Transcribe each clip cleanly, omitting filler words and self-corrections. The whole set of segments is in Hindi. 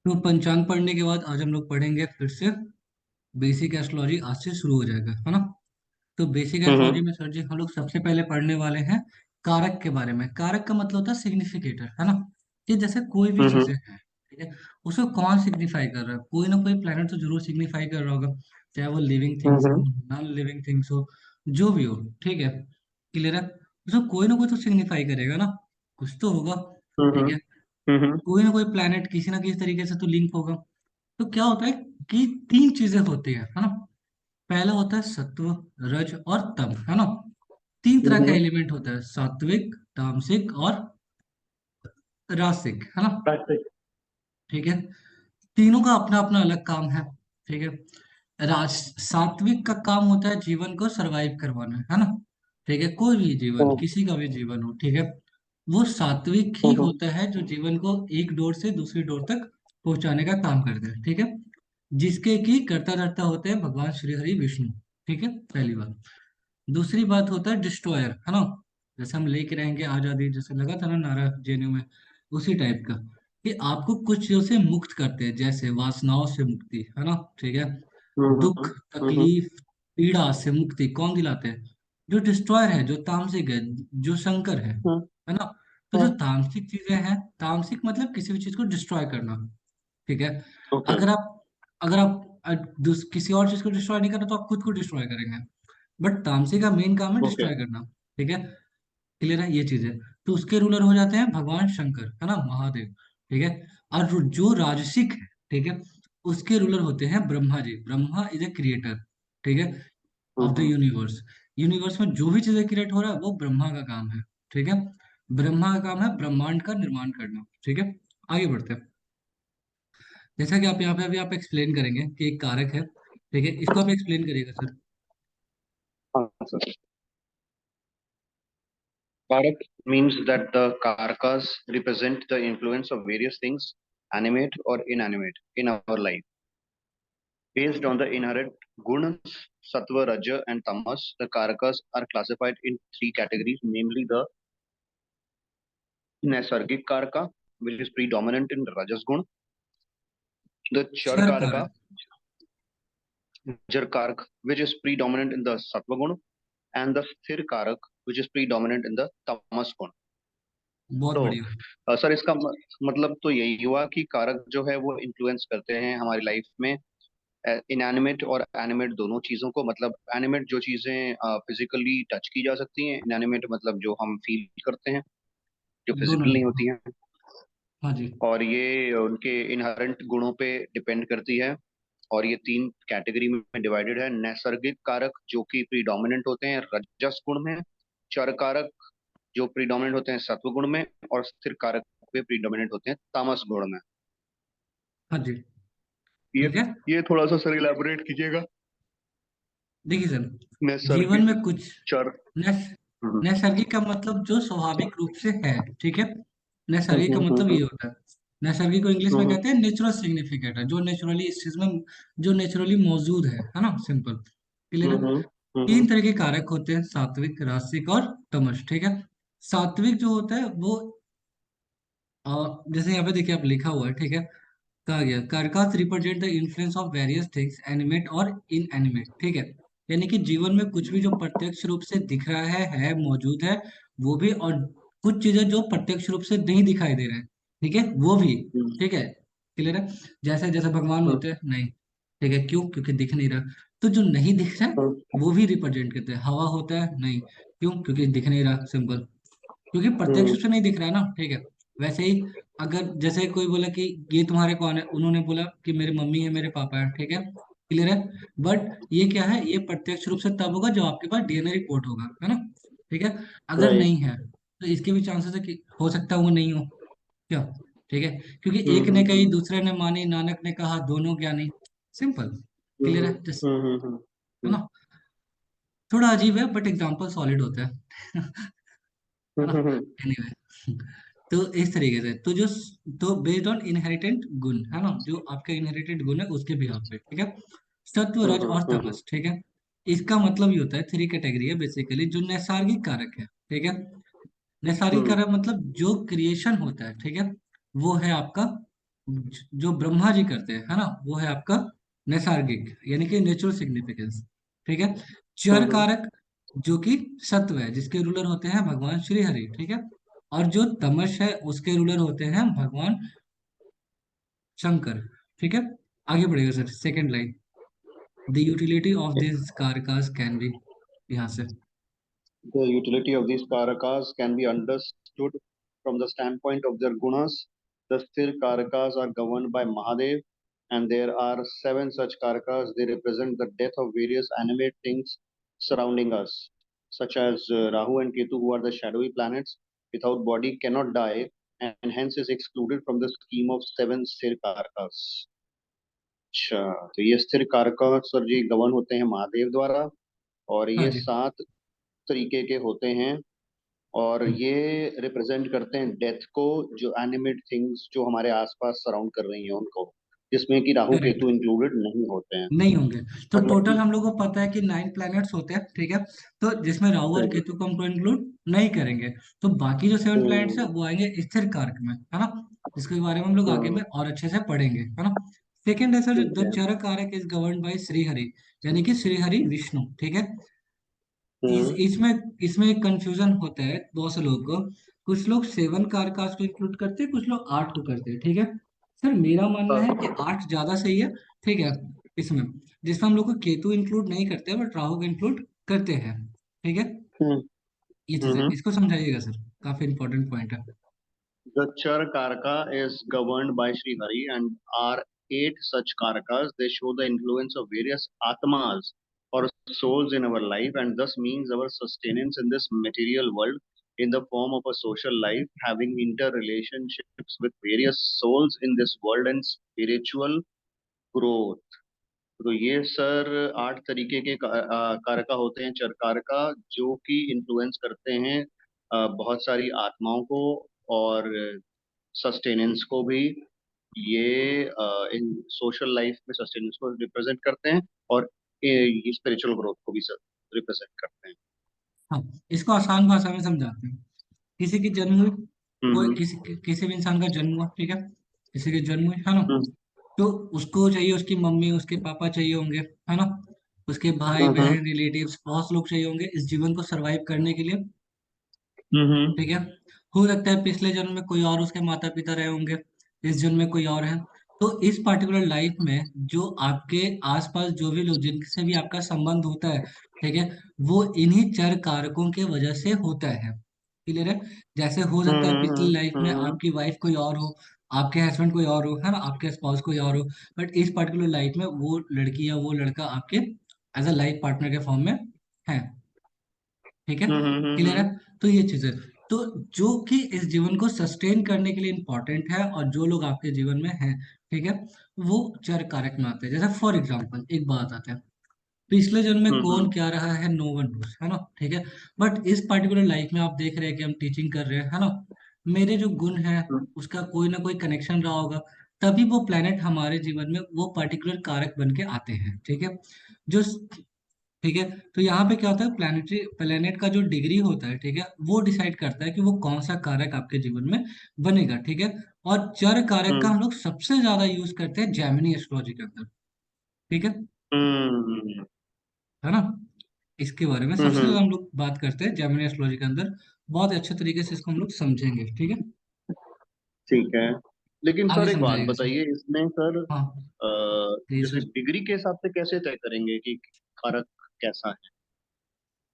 तो पंचांग पढ़ने के बाद आज हम लोग पढ़ेंगे फिर से बेसिक एस्ट्रोलॉजी। आज से शुरू हो जाएगा, है ना। तो बेसिक हम्म एस्ट्रोलॉजी में सर जी हम लोग सबसे पहले पढ़ने वाले हैं कारक के बारे में। कारक का मतलब होता है सिग्निफिकेटर, है ना। कि जैसे कोई भी हम्म चीजें हैं, ठीक है, उसको कौन सिग्निफाई कर रहा है। कोई ना कोई प्लेनेट तो जरूर सिग्निफाई कर रहा होगा, चाहे वो लिविंग थिंग्स हो, हम्म नॉन लिविंग थिंग्स हो, जो भी हो। ठीक है, क्लियर है। उसको कोई ना कोई तो सिग्निफाई करेगा ना, कुछ तो होगा। ठीक हम्म है, हम्म कोई ना कोई प्लेनेट किसी ना किसी तरीके से तो लिंक होगा। तो क्या होता है कि तीन चीजें होती है ना। पहला होता है सत्व, रज और तम, है ना। तीन तरह का हम्म एलिमेंट होता है, सात्विक, तामसिक और रासिक, है ना। Perfect. ठीक है, तीनों का अपना अपना अलग काम है। ठीक है, राज सात्विक का काम होता है जीवन को सरवाइव करवाना, है ना। ठीक है, कोई भी जीवन, हम्म किसी का भी जीवन हो, ठीक है, वो सात्विक ही हम्म होता है जो जीवन को एक डोर से दूसरी डोर तक पहुंचाने का काम करता है। ठीक है, जिसके की कर्ता धर्ता होते हैं भगवान श्री हरि विष्णु। ठीक है, पहली बात। दूसरी बात होता है डिस्ट्रॉयर, है ना। जैसे हम लेके रहेंगे आजादी, जैसे लगा था ना नारा जेएनयू में, उसी टाइप का। कि आपको कुछ चीजों से मुक्त करते हैं, जैसे वासनाओं से मुक्ति, है ना। ठीक है, दुख, हम्म तकलीफ, पीड़ा से मुक्ति कौन दिलाते हैं? जो डिस्ट्रॉयर है, जो तामसिक है, जो शंकर है ना। तो जो तामसिक चीजें हैं, तामसिक मतलब किसी भी चीज को डिस्ट्रॉय करना। ठीक है, ओके अगर आप किसी और चीज को डिस्ट्रॉय नहीं करना तो आप खुद को डिस्ट्रॉय करेंगे। बट तामसिक का मेन काम है ओके डिस्ट्रॉय करना। ठीक है, क्लियर है ये चीजें। तो उसके रूलर हो जाते हैं भगवान शंकर, है ना, महादेव। ठीक है, और जो राजसिक है, ठीक है, उसके रूलर होते हैं Brahma ji. Brahma is a creator, ठीक है, of the hmm universe. Universe में जो भी चीजें क्रिएट हो रहा है वो ब्रह्मा का काम है। ठीक है, ब्रह्मा का काम है ब्रह्मांड का निर्माण करना। ठीक है, आगे बढ़ते हैं। जैसा कि आप यहाँ पे अभी आप एक्सप्लेन करेंगे कि एक कारक है, ठीक है, इसको आप एक्सप्लेन करिएगा सर। हाँ sir Karak means that the karakas represent the influence of various things, animate or inanimate, in our life. Based on the inherent gunas, sattva, raja, and tamas, the karakas are classified in three categories, namely the Naisargik karaka, which is predominant in Rajas gun, the Char क्षर karaka, कारक। Jar karak, which is predominant in the Sattva gun, and the Sthir karak, which is predominant in the Tamas gun. बहुत तो बढ़िया। सर इसका मतलब तो यही हुआ कि कारक जो है वो इन्फ्लुएंस करते हैं हमारी लाइफ में इनएनिमेट और एनिमेट दोनों चीजों को। मतलब एनिमेट जो चीजें फिजिकली टच की जा सकती हैं, इनएनिमेट मतलब जो हम फील करते हैं, जो दोनों फिजिकल नहीं दोनों। होती हैं। हाँ जी। और ये उनके इनहेरेंट गुणों पे डिपेंड करती है। और ये तीन कैटेगरी में डिवाइडेड है। नैसर्गिक कारक जो कि प्रीडोमिनेंट होते हैं रजस गुण में, चर कारक जो प्रीडोमिनेंट होते हैं सत्व गुण में, और स्थिर कारक पे प्रीडोमिनेंट होते हैं तामस गुण में। हाँ जी। ये ठीक है, ये थोड़ा सा सर इलेबोरेट कीजिएगा। देखिए सर, जीवन नैसर्गिक में कुछ चर नैस हम्म नैसर्गिक का मतलब जो स्वाभाविक रूप से है। ठीक है, नैसर्गिक का मतलब ये होता है। नैसर्गिक को इंग्लिश में हम्म कहते हैं नेचुरल सिग्निफिकेट है, जो नेचुरली इस चीज में जो नेचुरली मौजूद है ना। सिंपल, क्लियर है। तीन तरह के कारक होते हैं, सात्विक, रासिक और तमस। ठीक है, सात्विक जो होता है वो जैसे यहाँ पे देखिए आप लिखा हुआ है, ठीक है, कहा गया कारकास represent the influence of various things animate और इनएनिमेट। ठीक है, यानी कि जीवन में कुछ भी जो प्रत्यक्ष रूप से दिख रहा है मौजूद है, वो भी, और कुछ चीजें जो प्रत्यक्ष रूप से नहीं दिखाई दे रहे हैं, ठीक है, वो भी। ठीक है, क्लियर है। जैसे जैसे भगवान होते हैं नहीं, ठीक है, क्यों? क्योंकि दिख नहीं रहा। तो जो नहीं दिख रहा है वो भी रिप्रेजेंट करते हैं। हवा होता है नहीं, क्यों? क्योंकि दिख नहीं रहा, सिंपल। क्योंकि प्रत्यक्ष रूप से नहीं दिख रहा है ना। ठीक है, वैसे ही अगर जैसे कोई बोला कि ये तुम्हारे कौन है, उन्होंने बोला कि मेरी मम्मी है, मेरे पापा है, ठीक है, क्लियर है। बट ये क्या है, ये प्रत्यक्ष रूप से तब होगा जब आपके पास डीएनए रिपोर्ट होगा, है ना। ठीक है, अगर राइट नहीं है तो इसके भी चांसेस है कि हो सकता है वो नहीं हो। क्या? ठीक है, क्योंकि एक ने कही, दूसरे ने मानी, नानक ने कहा, दोनों ज्ञानी। सिंपल, क्लियर है, जस्ट, है ना। थोड़ा अजीब है बट एग्जाम्पल सॉलिड होता है है ना। एनीवे तो इस तरीके से तो बेस्ड ऑन इनहेरिटेंट गुण, है ना, जो आपके इनहेरिटेड गुण है उसके बिहाफ पे। ठीक है, सत्व, रज और तमस। ठीक है, इसका मतलब ये होता है, थ्री कैटेगरी है बेसिकली, जो नैसर्गिक कारक है। ठीक है, नैसर्गिक कारक मतलब जो क्रिएशन होता है, ठीक है, वो है आपका जो ब्रह्मा जी करते हैं, है ना, वो है आपका नैसर्गिक, यानी कि नेचुरल सिग्निफिकेंस। ठीक है। चर हम्म। कारक, जो कि सत्व है, जिसके रूलर होते हैं भगवान श्री हरि। ठीक है। और जो तमस है, उसके रूलर होते हैं भगवान शंकर। ठीक है। आगे बढ़ेगा sir, second line. The utility of this कारकास can B, यहाँ से। The utility of these karakas can be understood from the standpoint of their gunas. The sthir karakas are governed by Mahadev, and there are seven such karakas. They represent the death of various animate things surrounding us, such as Rahu and Ketu, who are the shadowy planets without body, cannot die, and hence is excluded from the scheme of seven sthir karakas. अच्छा, तो ये स्थिर कारक सर जी गवर्न होते हैं महादेव द्वारा, और हाँ ये जी। 7 तरीके के होते हैं, और हम्म, ये रिप्रेजेंट करते हैं डेथ को, जो एनिमेट थिंग्स जो हमारे आसपास सराउंड कर रही हैं उनको, जिसमें कि राहु करेक्ट। केतु इंक्लूडेड नहीं होते हैं। नहीं होंगे। तो मतलब टोटल कि हम लोग को पता है कि 9 प्लैनेट्स होते हैं। ठीक है। तो जिसमें राहु और हम्म केतु को हम तो इंक्लूड नहीं करेंगे। तो बाकी जो 7 प्लैनेट्स है हम्म वो आएंगे स्थिर कारक में, है ना, जिसके बारे में हम लोग आगे में हम्म, और अच्छे से पढ़ेंगे, है ना। सेकेंड है सर, ठीक द है। चर कारक is govern by Shri Hari, यानी कि श्री हरि विष्णु। ठीक है। हम्म इसमें इसमें एक कंफ्यूजन होता है बहुत से लोगों को। कुछ लोग 7 कारकास को इंक्लूड करते हैं, कुछ लोग 8 को करते हैं। ठीक है। सर मेरा मानना है कि 8 ज्यादा सही है। ठीक है। इसमें, जिसमें हम लोग को केतु इंक्लूड नहीं करते बट राहु को इंक्लूड करते हैं। ठीक है। हम्म ये चीज है, हम्म। इसको समझाइएगा सर, काफी इंपॉर्टेंट पॉइंट है। The Char Karka is governed by Sri Hari and are 8 such Karakas. They show the influence of various Atmas or souls in our life, and thus means our sustenance in this material world in the form of a social life, having interrelationships with various souls in this world and spiritual growth. तो ये सर 8 तरीके के कारका होते हैं, चर कारका, जो कि इन्फ्लुएंस करते हैं बहुत सारी आत्माओं को और सस्टेनेंस को भी। ये इन सोशल लाइफ में सस्टेनेंस को रिप्रेजेंट करते हैं, और ये स्पिरिचुअल ग्रोथ को भी रिप्रेजेंट करते हैं। हाँ, इसको आसान भाषा में समझाते हैं। किसी की जन्म हुई, कोई हम्म किसी भी इंसान का जन्म हुआ। ठीक है। किसी की जन्म हुई, है ना, हम्म तो उसको चाहिए उसकी मम्मी, उसके पापा चाहिए होंगे, है ना, उसके भाई हम्म बहन रिलेटिव्स, बहुत से लोग चाहिए होंगे इस जीवन को सरवाइव करने के लिए। हम्म ठीक है। हो सकता है पिछले जन्म में कोई और उसके माता पिता रहे होंगे, इस जन्म में कोई और है। तो इस पर्टिकुलर लाइफ में जो आपके आसपास जो भी लोग जिनसे भी आपका संबंध होता है, ठीक है, वो इन्हीं चर कारकों के वजह से होता है। क्लियर है। जैसे हो सकता है पिछली लाइफ में हम्म आपकी वाइफ कोई और हो, आपके हस्बैंड कोई और हो, है ना, आपके स्पाउस कोई और हो, बट इस पर्टिकुलर लाइफ में वो लड़की या वो लड़का आपके एज अ लाइफ पार्टनर के फॉर्म में है। ठीक है। क्लियर है। हम्म तो ये चीज है। तो जो कि इस जीवन को सस्टेन करने के लिए इंपॉर्टेंट है, और जो लोग आपके जीवन में हैं, ठीक है, वो चर कारक में आते हैं। जैसे फॉर एग्जाम्पल एक बात आता है, पिछले जन्म में कौन हम्म क्या रहा है, नो वन नोस, है ना। ठीक है। बट इस पर्टिकुलर लाइफ में आप देख रहे हैं कि हम टीचिंग कर रहे हैं, है ना, मेरे जो गुण है उसका कोई ना कोई कनेक्शन रहा होगा, तभी वो प्लेनेट हमारे जीवन में वो पर्टिकुलर कारक बन के आते हैं। ठीक है। जो, ठीक है, तो यहाँ पे क्या होता है, प्लानिटरी प्लेनेट का जो डिग्री होता है, ठीक है, वो डिसाइड करता है कि वो कौन सा कारक आपके जीवन में बनेगा। ठीक है। और चर कारक का हम्म हम लोग सबसे ज्यादा यूज करते हैं जैमिनी एस्ट्रोलॉजी के अंदर। ठीक है। हम्म है ना। इसके बारे में सबसे ज्यादा हम्म। हम लोग बात करते हैं जैमिनी एस्ट्रोलॉजी के अंदर। बहुत अच्छे तरीके से इसको हम लोग समझेंगे। ठीक है। ठीक है, लेकिन आगे सर एक बात समझाइएगा सर। बताइए इसमें सर, हाँ जी जैसे सर। डिग्री के हिसाब से कैसे तय करेंगे कि कारक कैसा है?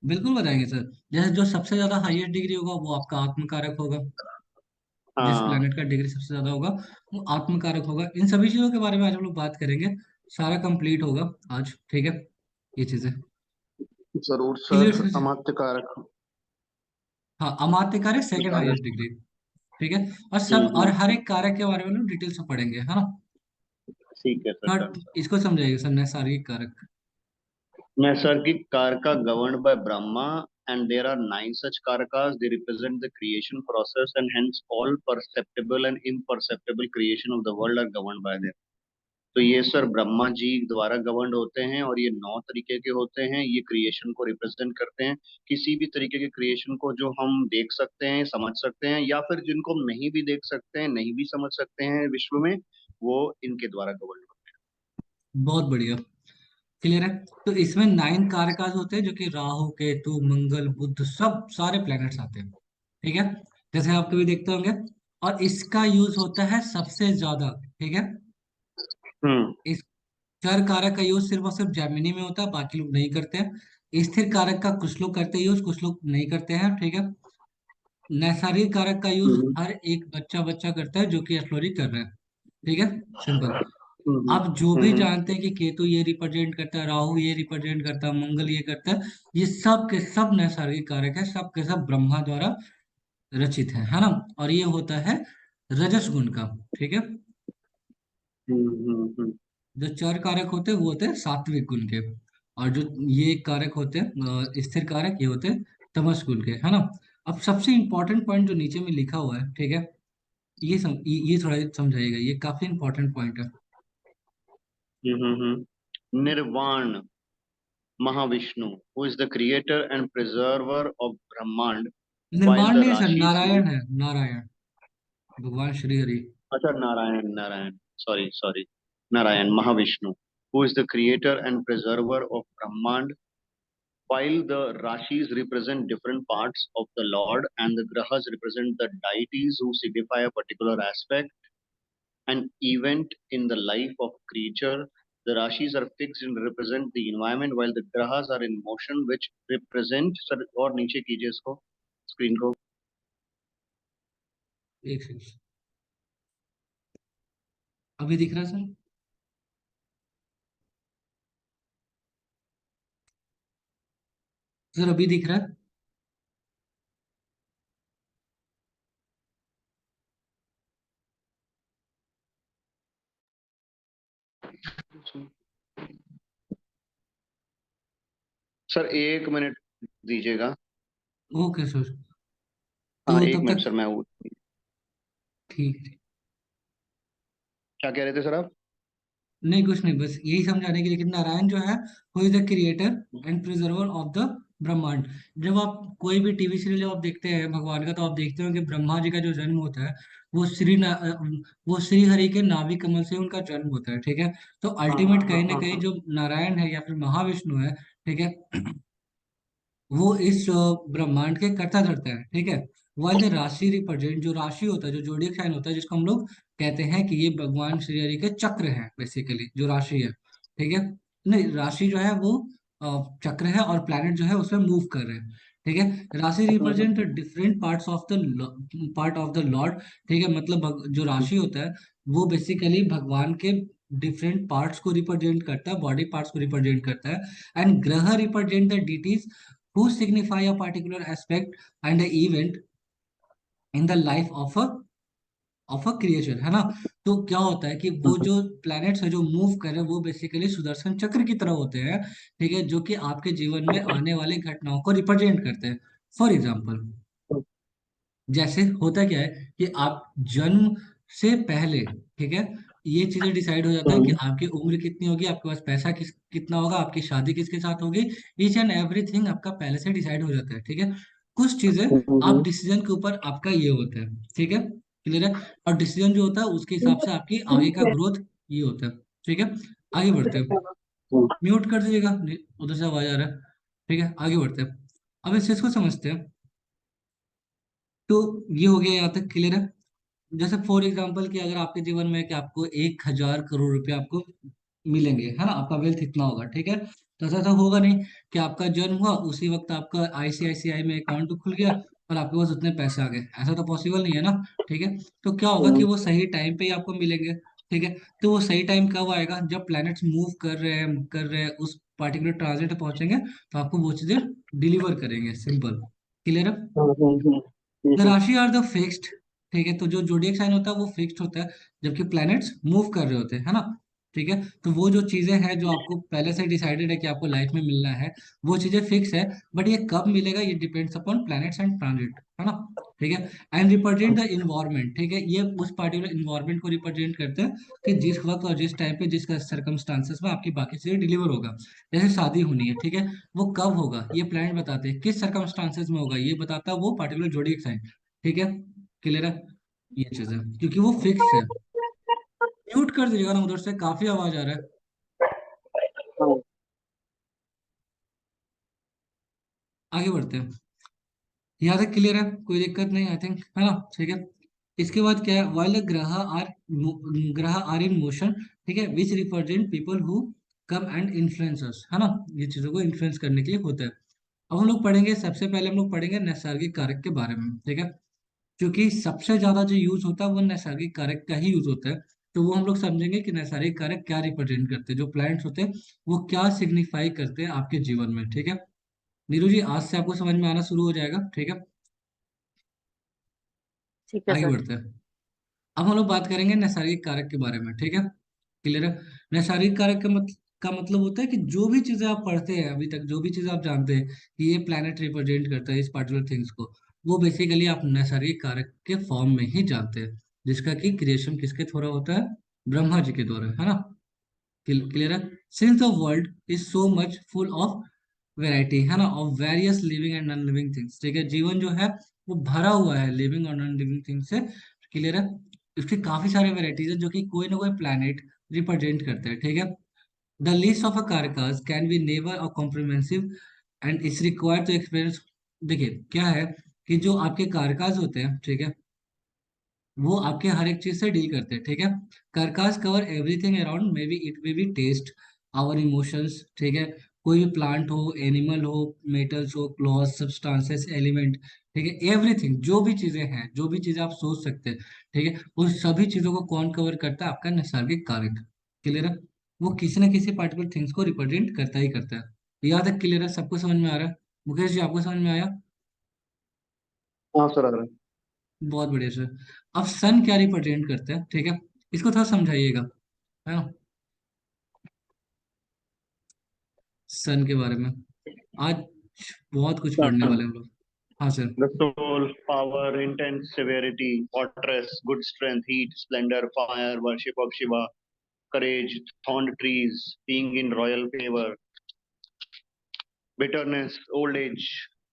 बिल्कुल बताएंगे सर। जैसे जो सबसे ज्यादा हाईएस्ट डिग्री होगा वो आपका आत्मकारक होगा। जिस हाँ, प्लेनेट का डिग्री सबसे ज्यादा होगा वो आत्मकारक होगा। इन सभी चीजों के बारे में आज हम लोग बात करेंगे। सारा कंप्लीट होगा आज। ठीक है। ये चीजें जरूर क्लियर सर। से। अमात्य कारक हाँ, अमात्य कारक सेकंड बताना। Highest degree. ठीक है। और सब और हर हम्म। एक कारक के बारे में हम डिटेल से पढ़ेंगे, है ना। ठीक है सर, डन बट सर। इसको समझाइए सर, नैसर्गिक कारक। नैसर्गिक कारका governed by Brahma, and there are 9 such karakas. They represent the creation process, and hence all perceptible and imperceptible creation of the world are governed by them. तो ये सर ब्रह्मा जी द्वारा गवर्न होते हैं, और ये 9 तरीके के होते हैं। ये क्रिएशन को रिप्रेजेंट करते हैं, किसी भी तरीके के क्रिएशन को जो हम देख सकते हैं, समझ सकते हैं, या फिर जिनको हम नहीं भी देख सकते हैं, नहीं भी समझ सकते हैं विश्व में, वो इनके द्वारा गवर्न होते बहुत बढ़िया। क्लियर है। तो इसमें 9 कारकास होते हैं, जो कि राहु केतु मंगल बुध सब सारे प्लैनेट्स आते हैं। ठीक है, जैसे आप कभी देखते होंगे। और इसका यूज होता है सबसे ज्यादा। ठीक है। हैं। इस चर कारक का यूज सिर्फ और सिर्फ जेमिनी में होता है, बाकी लोग नहीं करते हैं। स्थिर कारक का कुछ लोग करते हैं यूज, कुछ लोग नहीं करते हैं। ठीक है। नैसर्गिक कारक का यूज हम्म हर एक बच्चा बच्चा करता है जो कि एस्ट्रोलॉजी कर रहा है। ठीक है। सिंपल। हम्म आप जो भी हम्म जानते हैं कि केतु ये रिप्रेजेंट करता है, राहु ये रिप्रेजेंट करता है, मंगल ये करता है, ये सब के सब नैसर्गिक कारक है, सब के सब ब्रह्मा द्वारा रचित है ना। और ये होता है रजस गुण का। ठीक है। हम्म। जो चर कारक होते हैं वो होते हैं सात्विक गुण के। और जो ये कारक होते हैं स्थिर कारक, ये होते हैं तमस गुण के, है ना। अब सबसे इंपॉर्टेंट पॉइंट जो नीचे में लिखा हुआ है, ठीक है, ये थोड़ा समझाइएगा, ये काफी इंपॉर्टेंट पॉइंट है। निर्वाण Mahavishnu, who is the creator and preserver of Brahmand, while निर्माण the नहीं है सर, Rashis नारायण है, नारायण, भगवान श्री हरि। अच्छा Narayan Narayan, sorry sorry, Narayan Mahavishnu, who is the creator and preserver of Brahmand, while the Rashis represent different parts of the Lord and the Grahas represent the deities who signify a particular aspect, an event in the life of creature. The Rashis are fixed and represent the environment, while the Grahas are in motion, which represent, sir और नीचे कीजिए इसको स्क्रीन को। एक सेकंड। अभी दिख रहा है सर? सर अभी दिख रहा है? सर एक मिनट दीजिएगा। Okay sir. हाँ तो एक तब मिनट तक सर, मैं वो ठीक है। क्या कह रहे थे सर आप? नहीं कुछ नहीं, बस यही समझाने के लिए कि नारायण जो है who is the creator and preserver of the ब्रह्मांड। जब आप कोई भी टीवी सीरियल आप देखते हैं भगवान का, तो आप देखते हो कि ब्रह्मा जी का जो जन्म होता है वो वो श्री हरि के नाभि कमल से उनका जन्म होता है। ठीक है। तो हाँ हाँ अल्टीमेट हाँ कहीं ना हाँ कहीं हाँ। जो नारायण है या फिर महाविष्णु है, ठीक है, वो इस ब्रह्मांड के कर्ता धर्ता है। ठीक है। वाइल द राशि रिप्रेजेंट, जो राशि होता है, जो जोडियक साइन होता है, जिसको हम लोग कहते हैं कि ये भगवान श्री हरि के चक्र है, बेसिकली जो राशि है। ठीक है। नहीं, राशि जो है वो चक्र है, और प्लैनेट जो है उसमें मूव कर रहे हैं। ठीक है। राशि represent different parts of the part of the Lord. ठीक है, मतलब जो राशि होता है वो बेसिकली भगवान के डिफरेंट पार्ट्स को रिप्रेजेंट करता है, बॉडी पार्ट्स को रिप्रेजेंट करता है। एंड ग्रह represent the deities who signify a particular aspect and a event in the life of a creature, है ना। तो क्या होता है कि वो जो प्लैनेट्स है जो मूव कर रहे हैं वो बेसिकली सुदर्शन चक्र की तरह होते हैं। ठीक है, जो कि आपके जीवन में आने वाली घटनाओं को रिप्रेजेंट करते हैं। फॉर एग्जाम्पल, जैसे होता क्या है कि आप जन्म से पहले, ठीक है, ये चीजें डिसाइड हो जाता है कि आपकी उम्र कितनी होगी, आपके पास पैसा कितना होगा, आपकी शादी किसके साथ होगी। ईच एंड एवरीथिंग आपका पहले से डिसाइड हो जाता है। ठीक है। कुछ चीजें आप डिसीजन के ऊपर आपका ये होता है। ठीक है। क्लियर है। और डिसीजन जो होता है उसके हिसाब से आपकी आगे का ग्रोथ ये होता है। ठीक है। आगे बढ़ते हैं। म्यूट कर दीजिएगा, उधर से आवाज आ रहा है। ठीक है, आगे बढ़ते हैं। अब इस चीज को समझते हैं। तो ये हो गया यहाँ तक। क्लियर है। जैसे फॉर एग्जाम्पल कि अगर आपके जीवन में कि आपको 1,000 करोड़ रुपए आपको मिलेंगे, है ना, आपका वेल्थ इतना होगा। ठीक है। तो ऐसा तो होगा नहीं कि आपका जन्म हुआ उसी वक्त आपका आईसीआईसीआई में अकाउंट खुल गया और आपके पास उतने पैसे आ गए, ऐसा तो पॉसिबल नहीं है ना। ठीक है। तो क्या होगा कि वो सही टाइम पे ही आपको मिलेंगे। ठीक है। तो वो सही टाइम कब आएगा? जब प्लैनेट्स मूव कर रहे हैं उस पार्टिकुलर ट्रांजिट पे पहुंचेंगे, तो आपको वो चीजें डिलीवर करेंगे। सिंपल। क्लियर है। द राशि आर द फिक्स्ड। ठीक है। तो जो जोडियक साइन होता है वो फिक्स्ड होता है, जबकि प्लैनेट्स मूव कर रहे होते हैं, है ना। ठीक है। तो वो जो चीजें हैं जो आपको पहले से डिसाइडेड है कि आपको लाइफ में मिलना है, वो चीजें फिक्स है। बट ये कब मिलेगा ये depends upon planets and transit, है ना। ठीक है। And represent the environment. ठीक है, ये उस पार्टिकुलर इन्वायरमेंट को रिप्रेजेंट करते हैं कि जिस वक्त और जिस टाइम पे जिस सर्कमस्टांसेस में आपकी बाकी चीजें डिलीवर होगा। जैसे शादी होनी है, ठीक है, वो कब होगा ये प्लैनेट बताते हैं, किस सर्कमस्टांसेस में होगा ये बताता है वो पार्टिकुलर जोडियक साइन। ठीक है। क्लियर है। ये चीज है क्योंकि वो फिक्स है। म्यूट कर दीजिएगा ना, उधर से काफी आवाज आ रहा है। हाँ। आगे बढ़ते हैं। यहाँ तक क्लियर है, कोई दिक्कत नहीं आई थिंक, है ना? ठीक है। इसके बाद क्या है, वाइल ग्रह आर इन मोशन, ठीक है, which represent people who come and influencers, है ना? ये चीजों को इन्फ्लुएंस करने के लिए होता है। अब हम लोग पढ़ेंगे, सबसे पहले हम लोग पढ़ेंगे नैसर्गिक कारक के बारे में, ठीक है। क्योंकि सबसे ज्यादा जो यूज होता है वो नैसर्गिक कारक का ही यूज होता है। तो वो हम लोग समझेंगे कि नैसर्गिक कारक क्या रिप्रेजेंट करते हैं, जो प्लैनेट्स होते हैं वो क्या सिग्निफाई करते हैं आपके जीवन में, ठीक है। नीरू जी, आज से आपको समझ में आना शुरू हो जाएगा, ठीक है। ठीक है आगे सर। बढ़ते हैं। अब हम लोग बात करेंगे नैसर्गिक कारक के बारे में, ठीक है। क्लियर है? नैसर्गिक कारक का मतलब होता है कि जो भी चीजें आप पढ़ते हैं अभी तक, जो भी चीजें आप जानते हैं कि ये प्लैनेट रिप्रेजेंट करता है इस पर्टिकुलर थिंग्स को, वो बेसिकली आप नैसर्गिक कारक के फॉर्म में ही जानते हैं, जिसका कि क्रिएशन किसके द्वारा होता है? ब्रह्मा जी के द्वारा, है ना? क्लियर है? Since the world is so much full of variety, है ना, of various living and non living things, ठीक है। जीवन जो है वो भरा हुआ है लिविंग और नॉन लिविंग थिंग्स से। क्लियर है? इसके काफी सारे वेराइटीज है जो कि कोई ना कोई प्लैनेट रिप्रेजेंट करते हैं, ठीक है। The list of a carcass can be never a comprehensive and it's required to experience. देखिए क्या है कि जो आपके कारकास होते हैं, ठीक है, वो आपके हर एक चीज से डील करते हैं, ठीक है। Carcass cover everything around, may be it may be taste, our emotions, ठीक है। कोई भी प्लांट हो, एनिमल हो, मेटल्स हो, क्लॉथ, सब्सटेंसेस, एलिमेंट, ठीक है, एवरीथिंग, जो भी चीजें हैं, जो भी चीजें आप सोच सकते हैं, ठीक है, उन सभी चीजों को कौन कवर करता है? आपका नैसर्गिक कारक। क्लियर है? वो किसी न किसी पार्टिकुलर थिंग्स को रिप्रेजेंट करता ही करता है। याद है? क्लियर है? सबको समझ में आ रहा है? मुकेश जी, आपको समझ में आया? हाँ सर, आ रहा है। बहुत बढ़िया सर। अब सन क्या रिप्रेजेंट करते हैं, ठीक है, इसको थोड़ा समझाइएगा, है ना, सन के बारे में। आज बहुत कुछ पढ़ने Sun, वाले हैं हम लोग। हाँ sir. the soul, power, intense severity, hotness, good strength, heat, splendor, fire, worship of Shiva, courage, thorned trees, being in royal favor, bitterness, old age,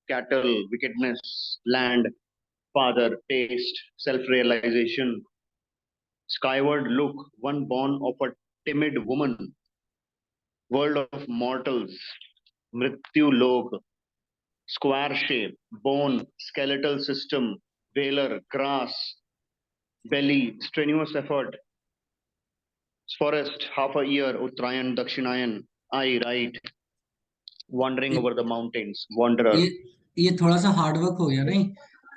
cattle, wickedness, land, father, taste, self-realization, skyward look, one born of a timid woman, world of mortals, mrityu lok, square shape, bone, skeletal system, valor, grass, belly, strenuous effort, forest, half a year, Uttarayan, Dakshinayan, eye, right, wandering ये over the mountains, wanderer. ये ये थोड़ा सा हार्ड वर्क हो गया नहीं?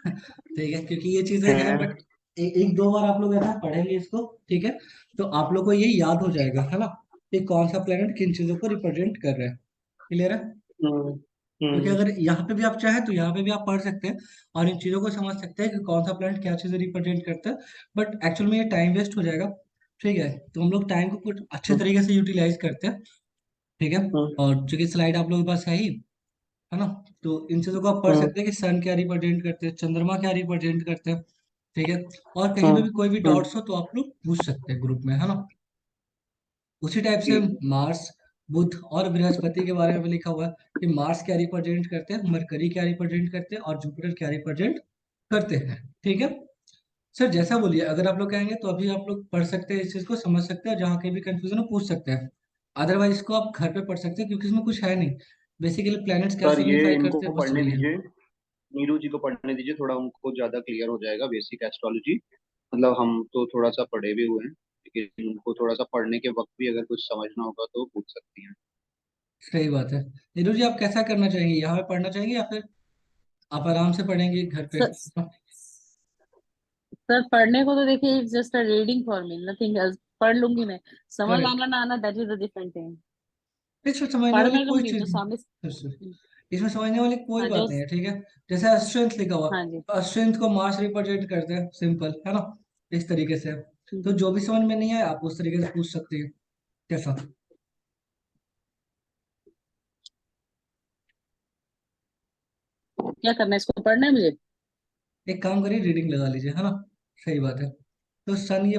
ठीक है, क्योंकि ये चीजें हैं, बट है। एक दो बार आप लोग ऐसा पढ़ेंगे इसको, ठीक है, तो आप लोग को ये याद हो जाएगा, है ना, कि कौन सा प्लेनेट किन चीजों को रिप्रेजेंट कर रहा है। क्लियर है? हम्म। क्योंकि हम्म। अगर यहाँ पे भी आप चाहें तो यहाँ पे भी आप पढ़ सकते हैं और इन चीजों को समझ सकते हैं कि कौन सा प्लांट क्या चीजें रिप्रेजेंट करता है। बट एक्चुअल में ये टाइम वेस्ट हो जाएगा, ठीक है। तो हम लोग टाइम को कुछ अच्छे हम्म। तरीके से यूटिलाइज करते हैं, ठीक है। हम्म। और चूंकि स्लाइड आप लोगों के पास है ना, तो इन चीजों को आप पढ़ हम्म। सकते हैं कि सन क्या रिप्रेजेंट करते हैं, चंद्रमा क्या रिप्रेजेंट करते हैं, ठीक है। और कहीं पे हम्म। भी कोई भी हम्म। डाउट्स हो तो आप लोग पूछ सकते हैं ग्रुप में, है ना। उसी टाइप से ठीक है। मार्स, बुध और बृहस्पति के बारे में भी लिखा हुआ है कि मार्स क्या रिप्रेजेंट करते हैं, मरकरी क्या रिप्रेजेंट करते हैं और जुपिटर क्या रिप्रेजेंट करते हैं, ठीक है। सर जैसा बोलिए, अगर आप लोग कहेंगे तो अभी आप लोग पढ़ सकते हैं, इस चीज को समझ सकते हैं, जहाँ कहीं भी कंफ्यूजन हो पूछ सकते हैं। अदरवाइज इसको आप घर पे पढ़ सकते हैं क्योंकि इसमें कुछ है नहीं। बेसिकली प्लैनेट्स क्या सर, ये सिग्निफाई इनको करते हैं बस पढ़ने वही है। दीजिए। नीरू जी को पढ़ने दीजिए, थोड़ा उनको ज्यादा क्लियर हो जाएगा बेसिक एस्ट्रोलॉजी। मतलब हम तो थोड़ा सा पढ़े भी हुए हैं, लेकिन उनको थोड़ा सा पढ़ने के वक्त भी अगर कुछ समझना होगा तो पूछ सकती हैं। सही बात है। नीरू जी, आप कैसा करना चाहेंगे, यहाँ पे पढ़ना चाहेंगे या फिर आप आराम से पढ़ेंगे घर पे? सर सर पढ़ने को तो देखिए it's just a reading for me, nothing else. पढ़ लूंगी मैं। समझ करेक्ट। आना ना आना that is a different thing. इसमें समझने पढ़ वाली मैं कोई लूंगी जो चीज सामने। नहीं, इसमें समझने वाली कोई हाँ बात जो। नहीं है, ठीक है। जैसे स्ट्रेंथ लिखा हुआ, हाँ जी। स्ट्रेंथ को मास रिप्रेजेंट करते हैं, सिंपल है ना, इस तरीके से। तो हम्म। जो भी समझ में नहीं आए आप उस तरीके से पूछ सकते हैं। कैसा? क्या करना है, इसको पढ़ना है मुझे? एक काम करिए, रीडिंग लगा लीजिए, है ना। सही बात है। तो सन ये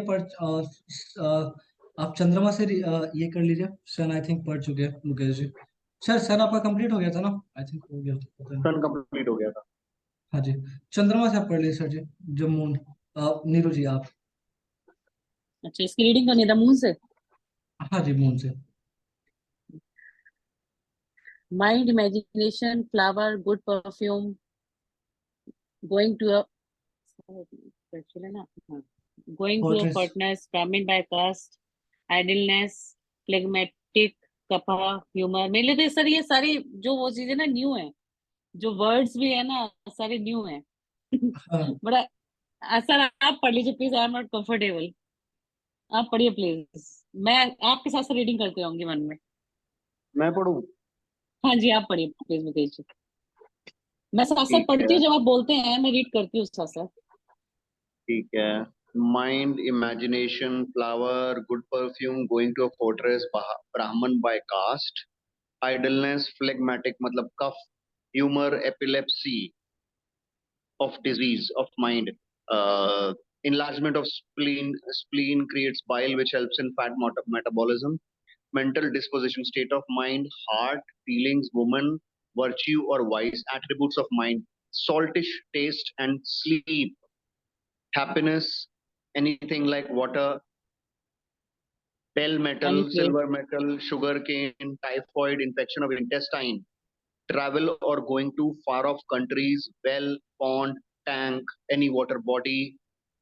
आप चंद्रमा से ये कर लीजिए। सन आई थिंक पढ़ चुके हैं मुकेश जी। सर सन आपका कंप्लीट हो गया था ना? आई थिंक हो गया था, पता नहीं। सन कंप्लीट हो गया था। हाँ जी। चंद्रमा से आप पढ़ लीजिए सर जी। जम्मू। नीरू जी आप। अच्छा, इसकी रीडिंग करनी था मून से। हाँ जी, मून से। Mind, imagination, flower, good perfume, going to a, है ना, हाँ, going to a fortress. Partners, Brahmin by caste, idleness, phlegmatic, kapha, humour. मेरे लिए तो सर ये सारी जो वो चीजें ना न्यू है, जो वर्ड्स भी है ना सारे न्यू है। हाँ। बड़ा। सर आप पढ़ लीजिए please, I am not comfortable. आप पढ़िए प्लीज। मैं आपके साथ साथ रीडिंग करती रहूंगी मन में। मैं पढ़ूं? हाँ जी, आप पढ़िए प्लीज मुकेश जी। मैं साथ साथ ठीक पढ़ती है, हूँ, जब आप बोलते हैं मैं रीड करती हूँ साथ साथ। ठीक है। Mind, imagination, flower, good perfume, going to a fortress, Brahmin by caste, idleness, phlegmatic मतलब कफ, humour, epilepsy of disease of mind, uh, enlargement of spleen creates bile which helps in fat metabolism, mental disposition, state of mind, heart, feelings, woman, virtue or vice, attributes of mind, saltish taste and sleep, happiness, anything like water, bell metal, any plate. silver metal, sugar cane, typhoid, infection of intestine, travel or going to far off countries, well, pond, tank, any water body,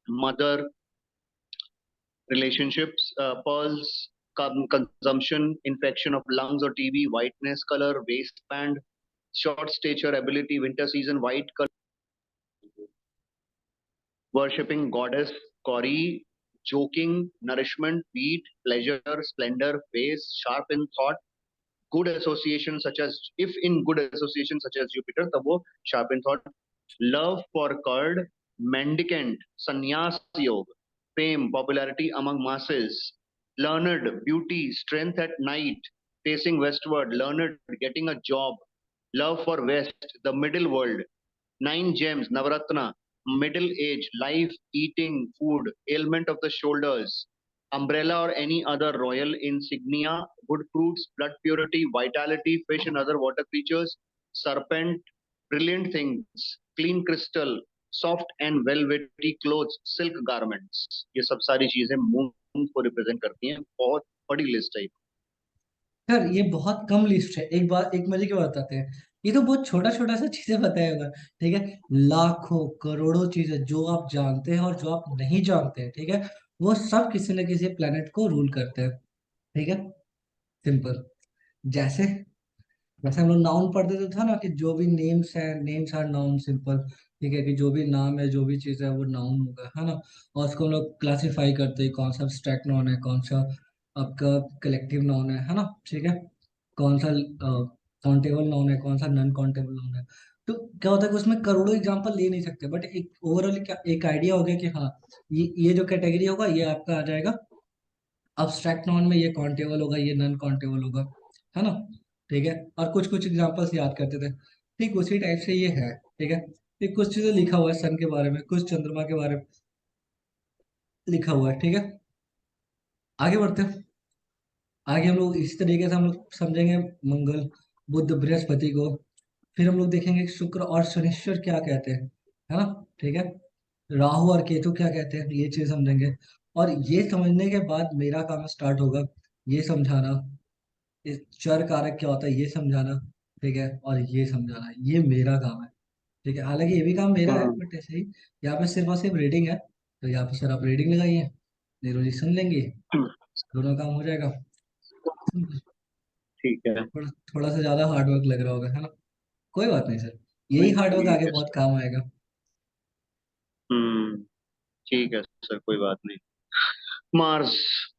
mother, relationships, pearls, consumption, infection of lungs or TB, whiteness, color, waistband, short stature, ability, winter season, white color, worshipping goddess, Kori, joking, nourishment, wheat, pleasure, splendor, face, sharp in thought, good association such as, if in good association such as Jupiter, तब वो sharp in thought, love for curd, mendicant, sannyas yog, fame, popularity among masses, learned, beauty, strength at night, facing westward, learned, getting a job, love for west, the middle world, nine gems, Navaratna, middle age, life, eating, food, ailment of the shoulders, umbrella or any other royal insignia, good fruits, blood purity, vitality, fish and other water creatures, serpent, brilliant things, clean crystal, soft and velvety clothes, silk garments. ये सब सारी चीजें मून को रिप्रेजेंट करती हैं। बहुत बड़ी लिस्ट है। सर ये बहुत कम लिस्ट है, एक बार एक मजे की बात बताते हैं। ये तो बहुत छोटा छोटा सा चीजें बताया होगा, ठीक है। लाखों करोड़ों चीजें जो आप जानते हैं और जो आप नहीं जानते हैं, ठीक है, वो सब किसी न किसी प्लेनेट को रूल करते हैं, ठीक है। सिंपल। जैसे वैसे हम लोग नाउन पढ़ते तो था ना कि जो भी नेम्स है, नेम्स आर नाउन, सिंपल। ठीक है, कि जो भी नाम है, जो भी चीज है, वो नाउन होगा, है ना। और उसको हम लोग क्लासिफाई करते हैं, कौन सा एब्स्ट्रैक्ट नाउन है, कौन सा आपका कलेक्टिव नाउन है ना। ठीक है। कौन सा काउंटेबल नाउन है, कौन सा नॉन काउंटेबल नाउन है। तो क्या होता है कि उसमें करोड़ों एग्जांपल ले नहीं सकते, बट एक ओवरऑल क्या एक आइडिया हो गया कि हाँ, ये जो कैटेगरी होगा ये आपका आ जाएगा। अब्स्ट्रैक्ट नाउन में ये काउंटेबल होगा, ये नॉन काउंटेबल होगा, है ना। ठीक है। और कुछ कुछ एग्जांपल्स याद करते थे। ठीक उसी टाइप से ये है। ठीक है। फिर कुछ चीजें लिखा हुआ है सन के बारे में, कुछ चंद्रमा के बारे में लिखा हुआ है, ठीक है। आगे बढ़ते हैं। आगे हम लोग इस तरीके से हम लोग समझेंगे मंगल, बुध, बृहस्पति को। फिर हम लोग देखेंगे शुक्र और शनिश्चर क्या कहते हैं, है ना। ठीक है। राहु और केतु क्या कहते हैं, ये चीज समझेंगे। और ये समझने के बाद मेरा काम स्टार्ट होगा ये समझाना, इस चर कारक क्या होता है ये समझाना, ठीक है। और ये समझाना, ये मेरा काम है। ठीक है, हालांकि ये भी काम मेरा है, हम्म। बट ऐसे ही यहाँ पे सिर्फ और सिर्फ रीडिंग है, तो यहाँ पे सर आप रीडिंग लगाइए, नीरू जी सुन लेंगे, दोनों काम हो जाएगा। ठीक है। थोड़ा थोड़ा सा ज्यादा हार्डवर्क लग रहा होगा, है ना। कोई बात नहीं सर, यही नहीं, हार्डवर्क ठीक आगे है बहुत सर। काम आएगा। हम्म। ठीक है सर, कोई बात नहीं। Mars,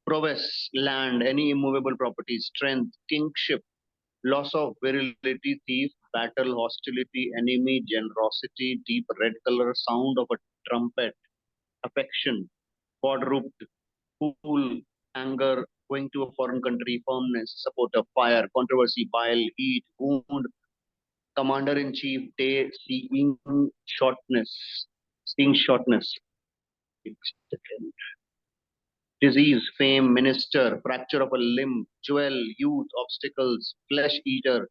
prowess, land, any immovable property, strength, kingship, loss of virility, thief, battle, hostility, enemy, generosity, deep red color, sound of a trumpet, affection, quadruped, fool, anger, going to a foreign country, firmness, support of fire, controversy, bile, heat, wound, commander in chief, day, seeing shortness, disease, fame, minister, fracture of a limb, jewel, youth, obstacles, flesh eater,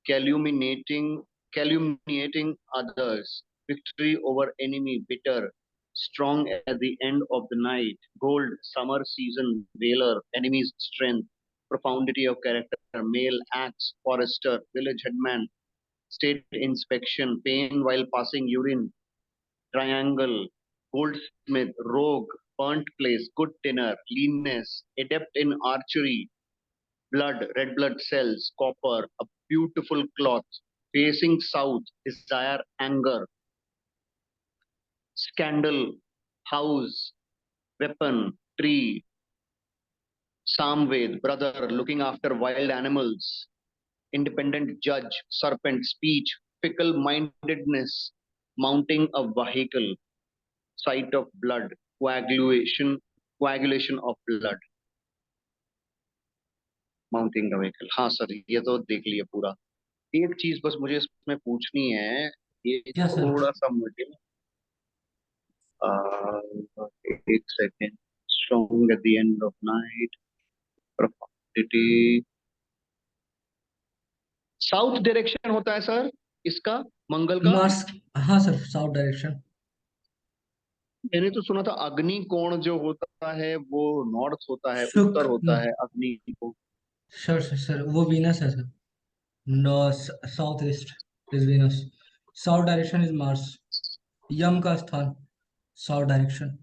calumniating, calumniating others, victory over enemy, bitter, Strong at the end of the night. Gold, summer season, valor, enemy's strength, profundity of character, male axe, forester, village headman, state inspection, pain while passing urine, triangle, goldsmith, rogue, burnt place, good dinner, leanness, adept in archery, blood, red blood cells, copper, a beautiful cloth, facing south, desire, anger, scandal, house, weapon, tree, Samved, brother, looking after wild animals, independent judge, serpent, speech, fickle mindedness, mounting a vehicle, sight of blood, coagulation of blood, mounting the vehicle. हाँ सर, ये तो देख लिया पूरा. एक चीज बस मुझे इसमें पूछनी है. ये क्या सर? थोड़ा सा मुझे एक second. Strong at the end of night, profundity. South direction होता है सर इसका, मंगल का. मार्स, हाँ सर, साउथ डायरेक्शन. मैंने तो सुना था अग्नि कोण जो होता है वो नॉर्थ होता है, उत्तर शुक्र. होता है अग्नि को. सर वो वीनस है sir. No, south east is Venus. South direction is Mars. Yama का स्थान साउथ डायरेक्शन.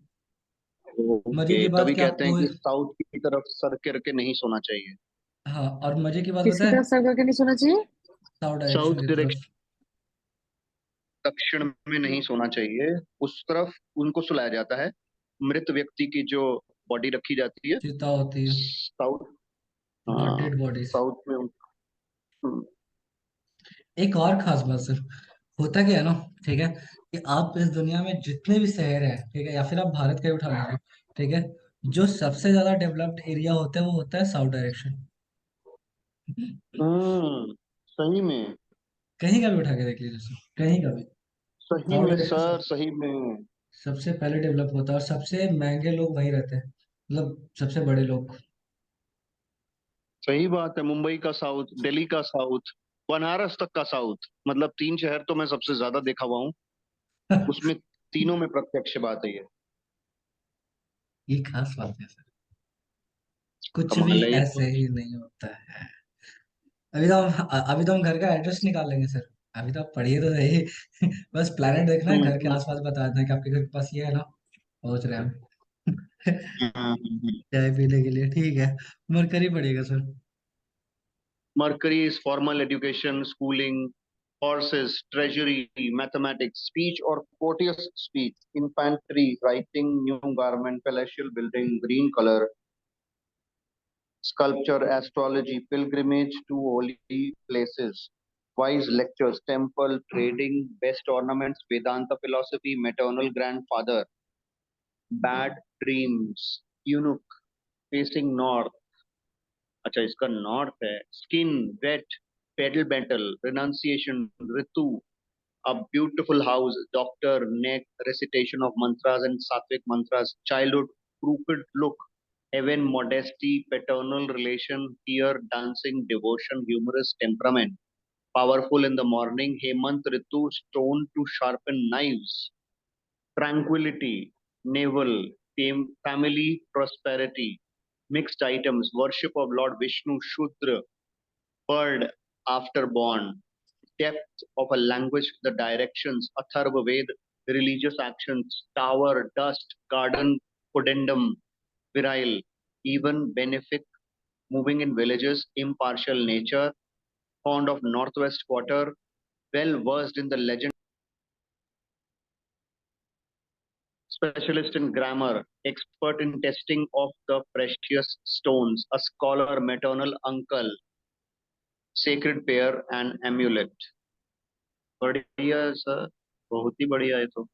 मजे ओके, की बात तभी कि कहते हैं आपको, कि साउथ की तरफ सर करके नहीं सोना चाहिए. हाँ, और मजे की बात किसकी बताए, तरफ सर करके नहीं सोना चाहिए? साउथ डायरेक्शन साउथ की डायरेक्शन, तरफ. दक्षिण में नहीं सोना चाहिए. उस तरफ उनको सुलाया जाता है. मृत व्यक्ति की जो बॉडी रखी जाती है चिता होती है. साउथ. हाँ, हाँ, डेड बॉडीज. साउथ में हम्म. एक और खास बात सर, होता क्या है ना, ठीक है, कि आप इस दुनिया में जितने भी शहर हैं, ठीक है, या फिर आप भारत का ही उठा लीजिए, ठीक है, जो सबसे ज्यादा डेवलप्ड एरिया होता है वो होता है साउथ डायरेक्शन. सही में. कहीं का भी उठा के देख लीजिए सर, कहीं का भी. सही साउथ में डायरेक्शन सर, सब सही में. सबसे पहले डेवलप होता है, और सबसे महंगे लोग वहीं रहते हैं, मतलब सबसे बड़े लोग. सही बात है. मुंबई का साउथ, दिल्ली का साउथ, बनारस तक का साउथ, मतलब 3 शहर तो मैं सबसे ज्यादा देखा हुआ हूँ. उसमें तीनों में प्रत्यक्ष बात है ये. ये खास बात है सर, कुछ भी कमाल है ये ऐसे तो. ही नहीं होता है. अभी तो हम घर का एड्रेस निकाल लेंगे सर. अभी तो आप पढ़िए तो सही. बस प्लेनेट देखना है, घर के हम्म, आसपास बता देना कि आपके घर के पास ये है ना, पहुंच रहे हैं हम. हम्म. चाय पीने के लिए, ठीक है. मरकरी पड़ेगा sir. Mercury is formal education, schooling, horses, treasury, mathematics, speech or courteous speech, infantry, writing, new garment, palatial building, green color, sculpture, astrology, pilgrimage to holy places, wise lectures, temple, trading, best ornaments, Vedanta philosophy, maternal grandfather, bad dreams, eunuch, facing north. अच्छा, इसका नॉर्थ है. Skin, wet, pedal metal, renunciation, Ritu, a beautiful house, doctor, neck, recitation of mantras and sattvic mantras, childhood, crooked look, heaven, modesty, paternal relation, tear, dancing, devotion, humorous temperament, powerful in the morning, hemant, ritu, stone to sharpen knives, tranquility, navel, family, prosperity, mixed items, worship of Lord Vishnu, Shudra, bird, after born, depth of a language, the directions, Atharva Ved, religious actions, tower, dust, garden, pudendum, virile, even benefic, moving in villages, impartial nature, fond of northwest quarter, well versed in the legend, specialist in grammar, expert in testing of the precious stones, a scholar, maternal uncle, sacred pair, and amulet. बढ़िया है सर, बहुत ही बढ़िया है. तो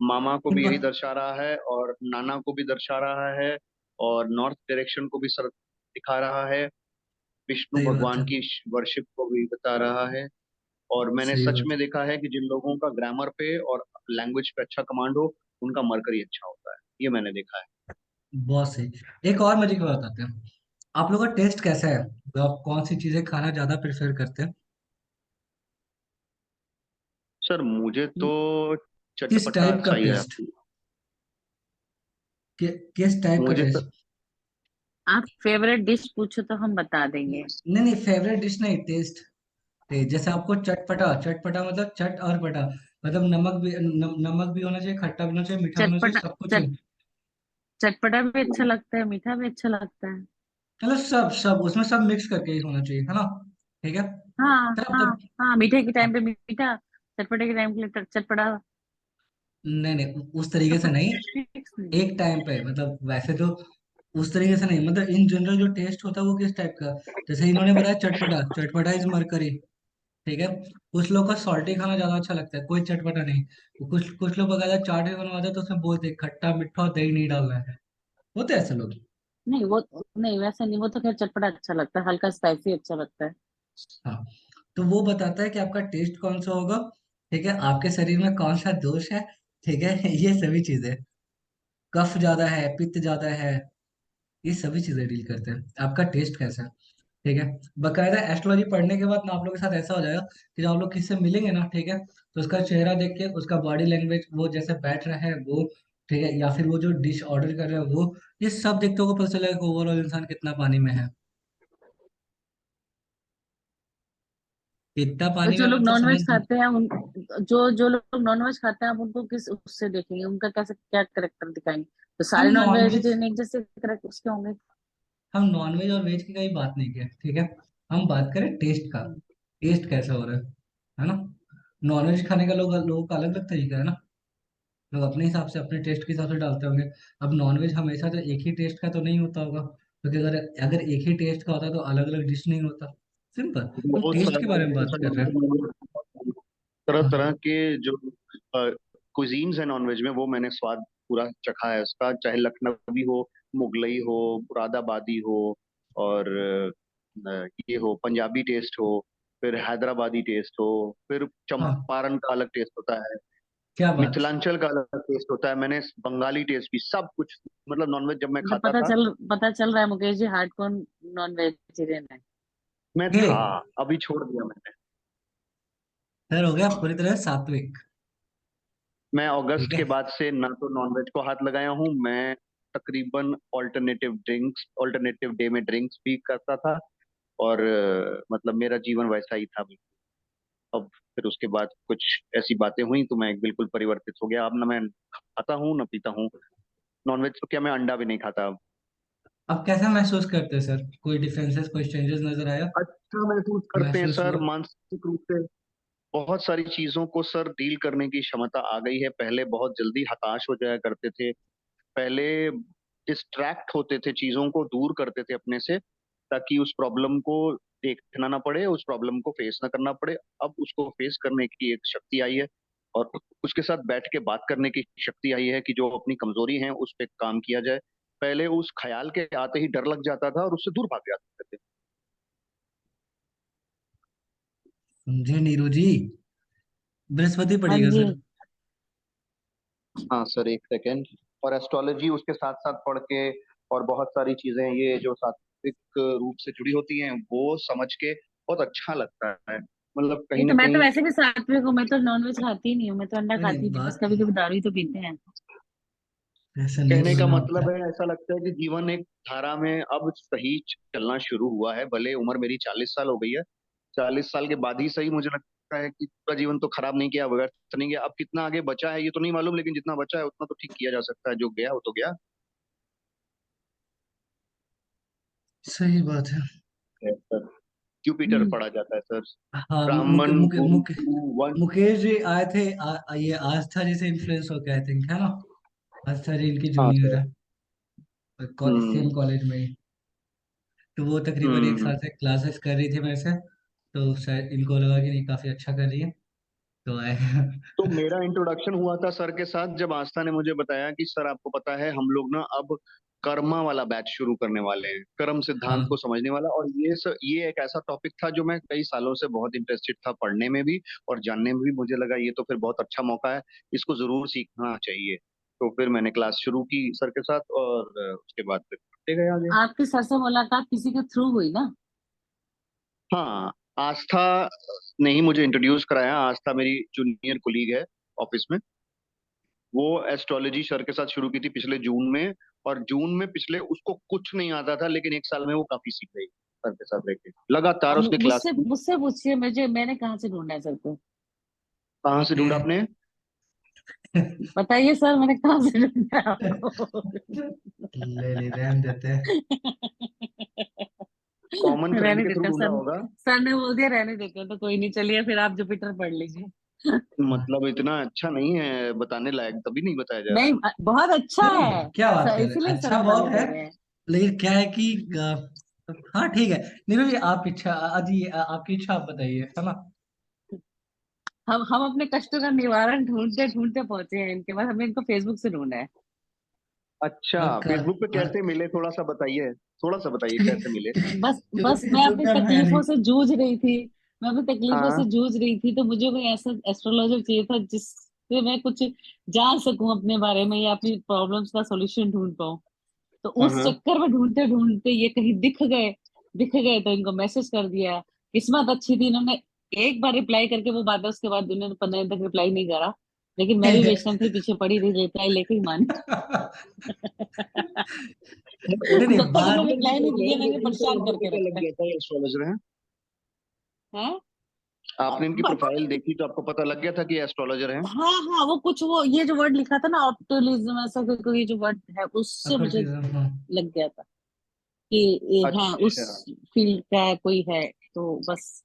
मामा को एक भी यही बार, दर्शा रहा है और नाना को भी दर्शा रहा है और नॉर्थ डायरेक्शन को भी सर दिखा रहा है. विष्णु सही बात भगवान है. की वर्शिप को भी बता रहा है. और मैंने सही सच बात में है. देखा है कि जिन लोगों का ग्रामर पे और लैंग्वेज पे अच्छा कमांड हो, उनका मरकरी अच्छा होता है. ये मैंने देखा है. बहुत सही. एक और मजे की बात आते हैं, आप लोगों का टेस्ट कैसा है, तो आप कौन सी चीजें खाना ज्यादा प्रेफर करते हैं? सर मुझे तो किस चटपटा टाइप का चाहिए. टेस्ट? किस टाइप का मुझे टेस्ट? आप फेवरेट डिश पूछो तो हम बता देंगे। नहीं नहीं, फेवरेट डिश नहीं, टेस्ट। जैसे आपको चटपटा, चटपटा मतलब चट और पटा, मतलब नमक भी नमक भी होना चाहिए, खट्टा भी होना चाहिए, मीठा भी होना चाहिए, चटपटा सब कुछ चट चाहिए। चटपटा भी अच्छा लगता है, मीठा भी अच्छा लगता है। मतलब सब सब उसमें सब मिक्स करके ही होना चाहिए, है ना? ठीक है। हाँ सर हाँ। अब हाँ, मीठे के टाइम अब पे मीठा, चटपटे के टाइम के लिए चटपटा। नहीं नहीं, उस तरीके सब से नहीं। कुछ फिक्स नहीं। एक टाइम पे, मतलब वैसे तो उस तरीके से नहीं, मतलब इन जनरल जो टेस्ट होता है वो किस टाइप का? जैसे इन्होंने बताया चटपटा, चटपटा इज मरकरी। ठीक है। कुछ लोग का सॉल्टी खाना ज्यादा अच्छा लगता है, कोई चटपटा नहीं। कुछ कुछ लोग अगर चाट भी बनवाते हैं तो उसमें बोलते हैं खट्टा मीठा और दही नहीं डालना है। होते हैं ऐसे लोग। नहीं वो, नहीं वैसा नहीं, वो तो खैर चटपटा अच्छा लगता है, हल्का स्पाइसी अच्छा लगता है। हाँ। तो वो बताता है कि आपका टेस्ट कौन सा होगा। ठीक है, आपके शरीर में कौन सा दोष है। ठीक है ये सभी चीजें, कफ ज्यादा है, पित्त ज्यादा है, ये सभी चीजें डील करते हैं, आपका टेस्ट कैसा है। ठीक है। बकायदा एस्ट्रोलॉजी पढ़ने के बाद ना आप लोग के साथ ऐसा हो जाएगा कि जब आप लोग किससे मिलेंगे ना, ठीक है, तो उसका चेहरा देख के, उसका बॉडी लैंग्वेज, वो जैसे बैठ रहा है वो, ठीक है, या फिर वो जो डिश ऑर्डर कर रहा है वो, ये सब देखते हो पता चलेगा कि ओवरऑल इंसान कितना पानी में है। कितना और पानी जो में लोग मतलब समझ। नॉनवेज खाते हैं उन, जो जो लोग नॉनवेज खाते हैं, आप उनको किस उससे देखेंगे, उनका कैसे क्या करेक्टर दिखाएंगे? तो हम सारे नॉन नॉनवेज वेजिटेरियन एक जैसे करेक्ट उसके होंगे। हम नॉनवेज और वेज की कहीं बात नहीं किया, ठीक है। हम बात करें टेस्ट का, टेस्ट कैसा हो रहा है ना? नॉनवेज खाने का लोगों का अलग अलग तरीका है ना। लोग अपने हिसाब से, अपने टेस्ट के हिसाब से डालते होंगे। अब नॉनवेज हमेशा तो एक ही टेस्ट का तो नहीं होता होगा, क्योंकि अगर अगर एक ही टेस्ट का होता तो अलग अलग डिश नहीं होता। सिंपल। हम बहुत टेस्ट के बारे में बात कर रहे हैं। सारे तरह हाँ तरह के जो कुजीन्स है नॉनवेज में, वो मैंने स्वाद पूरा चखा है उसका, चाहे लखनवी हो, मुगलई हो, मुरादाबादी हो, और ये हो पंजाबी टेस्ट हो, फिर हैदराबादी टेस्ट हो, फिर हाँ, चंपारण का अलग टेस्ट होता है, क्या बात। मिथिलांचल का अलग टेस्ट होता है, मैंने बंगाली टेस्ट भी सब कुछ, मतलब नॉनवेज जब मैं मतलब खाता था। पता चल रहा है Mukesh ji hardcore non vegetarian है। मैं ये था, अभी छोड़ दिया मैंने। सर हो गया पूरी तरह सात्विक। मैं ठीक अगस्त है। के बाद से ना तो नॉनवेज को हाथ लगाया हूँ, मैं तकरीबन ऑल्टरनेटिव डे में ड्रिंक्स भी करता था, और मतलब मेरा जीवन वैसा ही था बिल्कुल। अब फिर उसके बाद कुछ ऐसी बातें हुई तो मैं बिल्कुल परिवर्तित हो गया, अब ना मैं खाता हूँ ना पीता हूँ नॉनवेज, तो क्या मैं अंडा भी नहीं खाता अब। अब कैसा महसूस करते हैं सर? कोई डिफरेंसेस, कोई चेंजेस नजर आया? अच्छा महसूस करते हैं महसूस सर, हुआ? मानसिक रूप से बहुत सारी चीजों को सर डील करने की क्षमता आ गई है, पहले बहुत जल्दी हताश हो जाया करते थे, पहले डिस्ट्रैक्ट होते थे, चीजों को दूर करते थे अपने से, ताकि उस प्रॉब्लम को देखना ना पड़े, उस प्रॉब्लम को फेस ना करना पड़े। अब उसको फेस करने की एक शक्ति आई है, और उसके साथ बैठ के बात करने की शक्ति आई है कि जो अपनी कमजोरी है उस पर काम किया जाए। पहले उस ख्याल के आते ही डर लग जाता था और उससे दूर भाग जाते थे। समझे नीरू जी? बृहस्पति हाँ पड़ेगा जी। सर। हाँ सर, एक सेकेंड। और एस्ट्रोलॉजी उसके साथ साथ पढ़ के, और बहुत सारी चीजें ये जो सात्विक रूप से जुड़ी होती हैं वो समझ के बहुत अच्छा लगता है, मतलब नहीं कहीं तो ना मैं तो कहीं। वैसे भी सात्विक हूँ, मैं तो नॉनवेज खाती ही नहीं हूँ, मैं तो अंडा नहीं खाती नहीं, ही नहीं हूँ, बस बात कभी कभी दारू ही तो पीते हैं। ऐसा नहीं कहने का बोलना होता मतलब है। है, ऐसा लगता है कि जीवन एक धारा में अब सही चलना शुरू हुआ है, भले उम्र मेरी 40 साल हो गई है, 40 साल के बाद ही सही मुझे लगता है कि पूरा जीवन तो खराब नहीं किया, व्यर्थ नहीं गया। अब कितना आगे बचा है ये तो नहीं मालूम, लेकिन जितना बचा है उतना तो ठीक किया जा सकता है, जो गया वो तो गया सही बात है। है सर। जुपिटर हम्म। पढ़ा जाता है सर, हाँ, ब्राह्मण गुरु वन। मुकेश जी आए थे, ये आस्था जी से इन्फ्लुएंस होकर आई थिंक, है ना? आस्था जी इनकी हाँ जूनियर सर। है, कॉलेज, सेम हम्म। कॉलेज में ही। तो वो तकरीबन एक हम्म। साल से क्लासेस कर रही थी मेरे से, तो शायद इनको लगा कि नहीं काफी अच्छा कर रही है, तो आए। तो मेरा इंट्रोडक्शन हुआ था सर के साथ जब आस्था ने मुझे बताया कि सर आपको पता है हम लोग ना अब कर्मा वाला बैच शुरू करने वाले हैं, कर्म सिद्धांत को हाँ, समझने वाला। और ये एक ऐसा टॉपिक था जो मैं कई सालों से बहुत इंटरेस्टेड था पढ़ने में भी और जानने में भी, मुझे लगा ये तो फिर बहुत अच्छा मौका है, इसको जरूर सीखना चाहिए। तो फिर मैंने क्लास शुरू की सर के साथ, और उसके बाद फिर पढ़ते गए आगे। आपकी सर से मुलाकात किसी के थ्रू हुई ना? हाँ, आस्था ने ही मुझे इंट्रोड्यूस कराया, आस्था मेरी जूनियर कोलीग है ऑफिस में। वो एस्ट्रोलॉजी सर के साथ शुरू की थी पिछले जून में, और जून में पिछले उसको कुछ नहीं आता था, लेकिन एक साल में वो काफी सीख गई सर के साथ रहकर, लगातार अब उसने क्लास मुझसे की। मुझसे पूछिए, मुझे मैंने कहाँ से ढूंढा है सर को? कहाँ से ढूंढा आपने? बताइए सर, मैंने कहाँ से ढूंढा है आपको? ले ले रहने देते हैं। कॉमन फ्रेंड रहने के थ्रू देते हैं ढूंढा सर। होगा। सर ने बोल दिया रहने देते हैं, तो कोई नहीं, चलिए फिर आप जुपिटर पढ़ लीजिए। हाँ। मतलब इतना अच्छा नहीं है बताने लायक, तभी नहीं बताया जा रहा नहीं, है। बहुत अच्छा नहीं है क्या बात सर, कर रहे हैं, इसीलिए सर अच्छा हमारे बहुत यहाँ है। दे रहे हैं। लेकिन क्या है कि हाँ ठीक है। नीरज जी आप इच्छा, आज ये आपकी इच्छा आप बताइए, है ना। हम अपने कष्टों का निवारण ढूंढते ढूंढते पहुंचे हैं इनके पास, हमने इनको फेसबुक से ढूंढा है। अच्छा, आपका फेसबुक पे हाँ, कैसे मिले, थोड़ा सा बताइए, थोड़ा सा बताइए कैसे मिले। बस क्योंकि बस मैं फेसबुक अपनी पे हम है तकलीफों नहीं। से जूझ रही थी। मैं अपनी तकलीफों से हाँ। जूझ रही थी, तो मुझे कोई ऐसा एस्ट्रोलॉजर चाहिए था जिससे मैं कुछ जान सकूं अपने बारे में, या अपनी प्रॉब्लम्स का सॉल्यूशन ढूंढ पाऊं। तो हाँ। उस हाँ। चक्कर में ढूंढते ढूंढते ये कहीं दिख गए तो इनको मैसेज कर दिया। किस्मत अच्छी थी, इन्होंने एक बार रिप्लाई करके वो बात है, उसके बाद उन्होंने 15 दिन तक रिप्लाई नहीं करा। लेकिन मैं भी वैष्णव थी, पीछे पड़ी रही, रिप्लाई लेके ही मानी। नहीं नहीं जब तक बात। इन्होंने आपने उनकी रिप्लाई नहीं दिया, प्रोफाइल मैंने देखी तो परेशान आपको करके पता लग रखा गया था ये एस्ट्रोलॉजर है? है। आपने इनकी हैं? प्रोफाइल देखी तो आपको पता लग गया था कि ये एस्ट्रोलॉजर है? हाँ हाँ, वो कुछ, वो ये जो वर्ड लिखा था ना, ऑप्टिमिज्म ऐसा कोई कोई जो वर्ड है, उससे मुझे occultism, हाँ। लग गया था कि हाँ, उस अच्छा। फील्ड का कोई है। तो बस,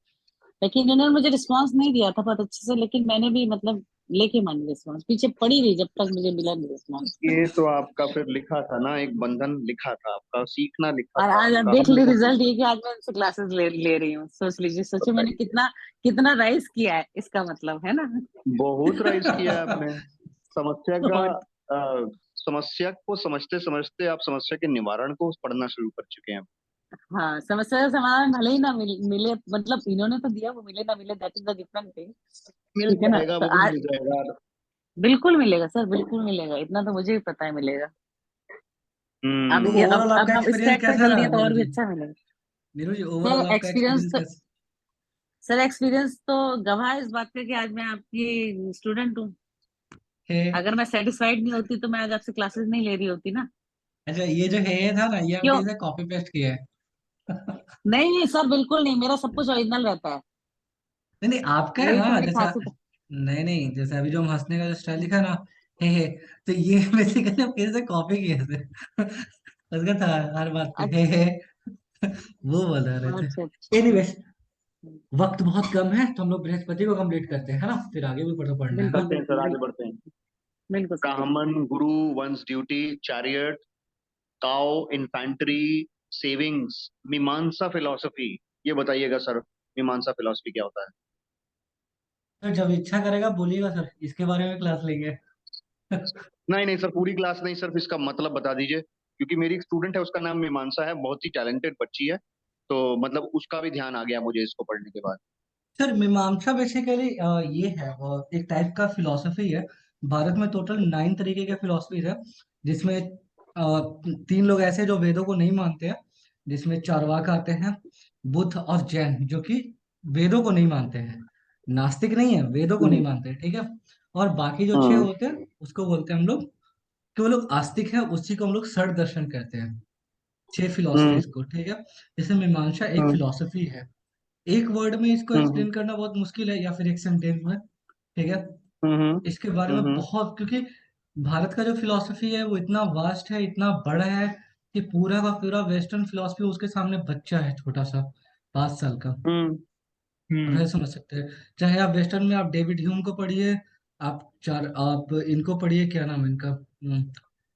लेकिन उन्होंने मुझे रिस्पांस नहीं दिया था बहुत अच्छे से, लेकिन मैंने भी मतलब लेके मानी रिस्पांस, पीछे पड़ी रही जब तक मुझे मिला नहीं रिस्पांस। ये तो आपका फिर लिखा था ना, एक बंधन लिखा था आपका, सीखना लिखा और था आज आप आपका, देख ली हमेशा रिजल्ट, ये सीखना। कि आज मैं उनसे क्लासेस ले रही हूँ। सोच लीजिए, सोचो मैंने बताइए। कितना कितना राइज किया है, इसका मतलब है ना। बहुत राइज किया है आपने। समस्या का बहुत। समस्या को समझते समझते आप समस्या के निवारण को पढ़ना शुरू कर चुके हैं। हाँ, समस्या का समाधान भले ही ना मिले, मतलब इन्होंने तो दिया, वो मिले ना मिले, that is the different thing. मिल ठीक है ना, जाएगा, तो वो भी आज मिल जाएगा। बिल्कुल मिलेगा सर, बिल्कुल मिलेगा, इतना तो मुझे भी पता है मिलेगा। अब तो ये ओवरऑल अब आपका हम इस एक्सपीरियंस ट्रैक पे कैसा चल रहा दिए तो और नीरू भी जी? अच्छा मिलेगा। नीरू जी सर ओवरऑल आपका एक्सपीरियंस एक्सपीरियंस तो कैसा? सर एक्सपीरियंस तो गवाह है इस बात का कि आज मैं आपकी स्टूडेंट हूँ। है। अगर मैं सेटिस्फाइड नहीं होती तो मैं आज आपसे क्लासेस नहीं ले रही होती ना। अच्छा ये जो है था ना, ये हमने क्यों? इसे कॉपी पेस्ट किया है। नहीं नहीं सर, बिल्कुल नहीं, मेरा सब कुछ ओरिजिनल रहता है। नहीं नहीं आपका है यही तो ना, मेरी जैसा। खासियत है। नहीं नहीं जैसे अभी जो हम हंसने का जो स्टाइल दिखा ना, हे, तो ये बेसिकली हम फिर से कॉपी किए थे। उसका था हर बात पे हे, वो बता रहे थे। अच्छा अच्छा। एनीवेज, वक्त बहुत कम है तो हम लोग बृहस्पति को कंप्लीट करते हैं, है ना, फिर आगे भी पढ़ना है बिल्कुल ना। बढ़ते हैं सर, बिल्कुल आगे बिल्कुल। बढ़ते हैं। बिल्कुल सर। कामन गुरु, once duty, chariot, cow, infantry, savings, मीमांसा फिलोसफी। ये बताइएगा सर, मीमांसा फिलोसफी क्या होता है? तो जब इच्छा करेगा बोलिएगा सर, इसके बारे में क्लास लेंगे। नहीं नहीं सर, पूरी क्लास नहीं, सिर्फ इसका मतलब बता दीजिए, क्योंकि मेरी एक स्टूडेंट है, उसका नाम मीमांसा है, बहुत ही टैलेंटेड बच्ची है। तो मतलब उसका भी ध्यान आ गया मुझे इसको पढ़ने के बाद। सर मीमांसा बेसिकली ये है एक टाइप का फिलॉसफी है। भारत में टोटल 9 तरीके के फिलॉसफी है, जिसमें 3 लोग ऐसे हैं जो वेदों को नहीं मानते हैं, जिसमें चार्वाक आते हैं, बुद्ध और जैन, जो कि वेदों को नहीं मानते हैं। नास्तिक नहीं है, वेदों को नहीं हम्म। मानते, ठीक है। और बाकी जो 6 हम्म। होते हैं उसको बोलते हैं हम लोग, कि वो लोग आस्तिक है, उसी को हम लोग षड दर्शन कहते हैं। 6 हम्म। फिलोसफीज को, ठीक है। जैसे मीमांसा एक हम्म। फिलोसफी है। एक वर्ड में इसको हम्म। एक्सप्लेन करना बहुत मुश्किल है, या फिर एक सेंटेंस में, ठीक है। हम्म। इसके बारे में हम्म। बहुत, क्योंकि भारत का जो फिलॉसफी है वो इतना वास्ट है, इतना बड़ा है, कि पूरा का पूरा वेस्टर्न फिलॉसफी उसके सामने बच्चा है, छोटा सा, 5 साल का। हम्म। आप हम्म। ऐसे समझ सकते हैं। चाहे आप वेस्टर्न में आप डेविड ह्यूम को पढ़िए, आप इनको पढ़िए, क्या नाम है इनका,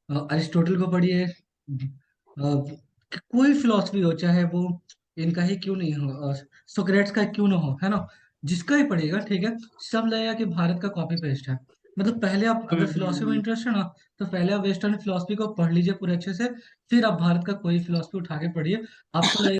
अरिस्टोटल को पढ़िए, कोई फिलॉसफी हो, चाहे वो इनका ही क्यों नहीं हो, सोक्रेट्स का क्यों ना हो, है ना, जिसका ही पढ़िएगा, ठीक है, सब लगेगा कि भारत का कॉपी पेस्ट है। मतलब पहले आप अगर फिलॉसफी में हम्म। इंटरेस्ट है ना, तो पहले आप वेस्टर्न फिलॉसफी को पढ़ लीजिए पूरे अच्छे से, फिर आप भारत का कोई फिलॉसफी उठा के पढ़िए, आपको लगेगा